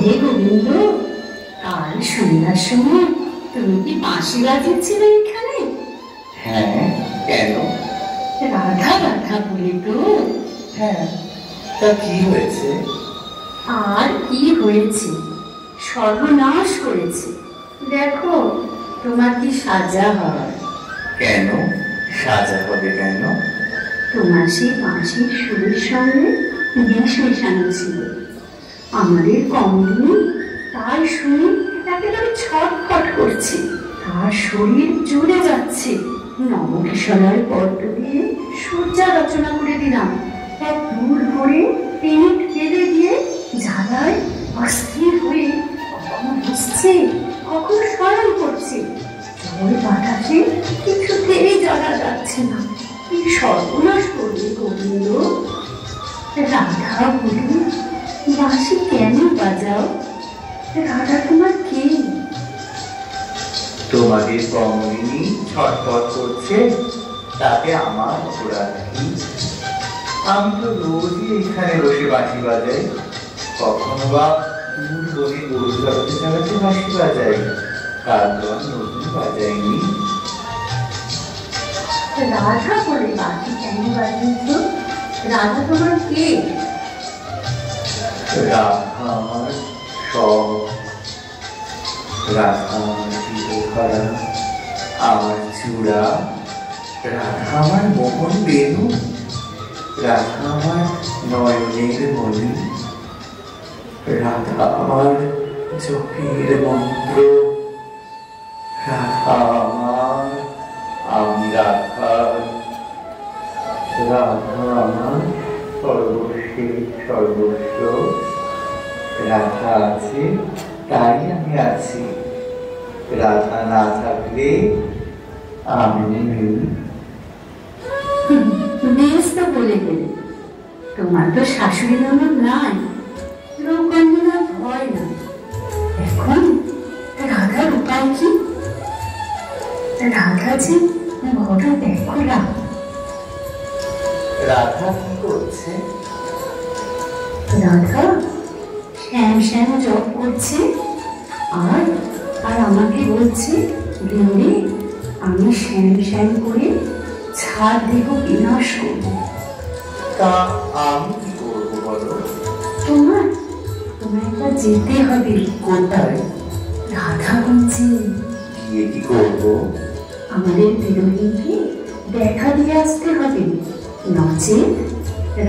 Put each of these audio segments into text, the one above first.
হে গোবিন্দ, কাল সন্ধ্যার সময় তুমি কি বাঁশি বাজিয়েছিলে এখানে? হ্যাঁ, কেন? রাধা রাধা বলে তো। হ্যাঁ, তা কি হয়েছে? আর কি হয়েছে, সর্বনাশ করেছে। দেখো তোমার কি সাজা হয়। কেন সাজা হবে কেন? তোমার সেই বাঁশির সুরের সঙ্গে বিষ মেশানো ছিল। আমাদের কমলিনী তাই শুনে একেবারে ছটফট করছে, তার শরীর জ্বলে যাচ্ছে। নবকিশলয় পদ্ম দিয়ে সজ্জা রচনা করে দিলাম, এক দূর করে পেট কেঁদে দিয়ে জ্বালায় অস্থির হয়ে কখনো বসছে কখনো শয়ন করছে। জল বাতাসে কিছুতেই জ্বলা যাচ্ছে না। কি সর্বনাশ করবে গোবিন্দ। রাধা বলি, বাঁশি কেন বাজাও? রাধা তোমার কে? তোমাদের কমলিনী ছটফট করছে, তাতে আমার অপরাধ কি? আমি তো রোজই এখানে বসে বাঁশি বাজাই, কখনো বা দূর বনে গরু চালাতে চালাতে বাঁশি বাজাই। কাল তো আর নতুন বাজাইনি। রাধা বলে বাঁশি কেন বাজিয়েছ? রাধা তোমার কে? রাধা আমার সব, রাধা আমার চিরকলা, আমার চূড়া, রাধা আমার মোহন বেণু, রাধা আমার নয়নের মণি, রাধা আমার জপের মন্ত্র, রাধা আমার, আমি রাধা, রাধা আমার সর্বশেষ সর্বস্ব। রাধা আছে তাই আমি আছি, রাধা না থাকলে আমি নেই। বেশ তো বলে গেলে, তোমার তো শাশুড়ি ননদ নাই, লোকবন্ধনার ভয় নাই। এখন রাধার উপায় কি? রাধা যে বড় ব্যাকুলা। রাধা কি করছে? রাধা শ্যাম শ্যাম জপ করছে, আর আর আমাকে বলছে, বৃন্দে আমি শ্যাম শ্যাম করে ছাদ দেহ বিনাশ করব। তা আমি কি করবো বলো? তোমার তোমার একবার যেতে হবে। কোথায়? রাধা বলছে, গিয়ে কি করবো? আমাদের বিরোধীকে দেখা দিয়ে আসতে হবে, নচেত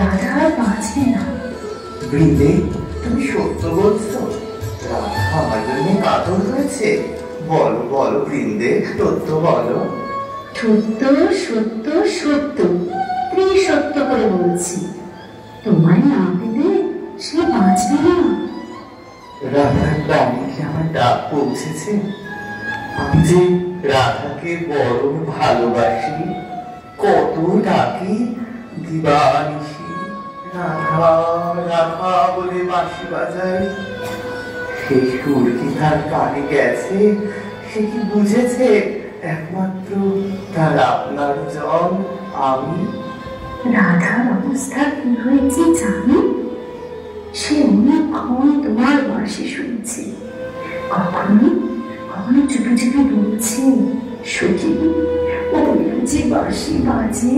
রাধা আর বাঁচবে না। বৃন্দে, তুমি সত্য বলছো? রাধা আমার জন্য কাতর হয়েছে? বলো বলো বৃন্দে, সত্য বলো। সত্য সত্য সত্য, ত্রিসত্য করে বলছি। তোমায় না পেলে সে বাঁচবে না। রাধার প্রাণে কি আমার ডাক পৌঁছেছে? আমি যে রাধাকে বড় ভালোবাসি, কত ডাকি দিবানিশি, রাধা রাধা বলে বাঁশি বাজাই। সেই সুর কি তার কানে গেছে? সে কি বুঝেছে একমাত্র তার আপনার জন আমি? রাধার অবস্থা কি হয়েছে জানো? সে অনেকক্ষণ তোমার বাঁশি শুনছে, কখনো কখনো চুপি চুপি বলছে, সখী ওই যে বাঁশি বাজে